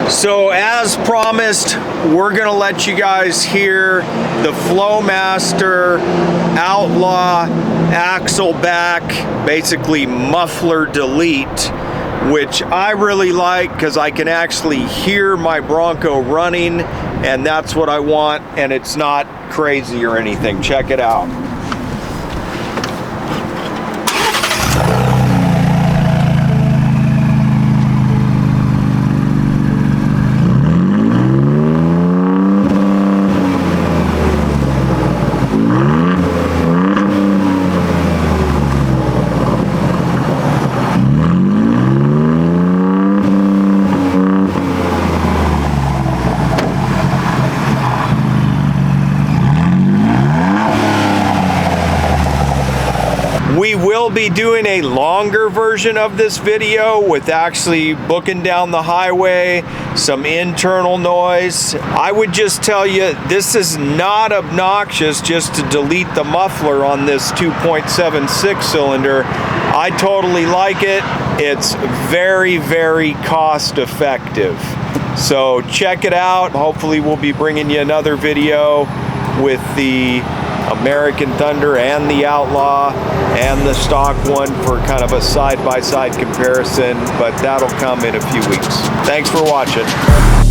So as promised, we're gonna let you guys hear the Flowmaster Outlaw axle back, basically muffler delete, which I really like because I can actually hear my Bronco running, and that's what I want, and it's not crazy or anything. Check it out. We will be doing a longer version of this video with actually booking down the highway, some internal noise. I would just tell you, this is not obnoxious just to delete the muffler on this 2.76 cylinder. I totally like it. It's very, very cost effective. So check it out. Hopefully we'll be bringing you another video with the American Thunder and the Outlaw and the stock one for kind of a side-by-side comparison, but that'll come in a few weeks. Thanks for watching.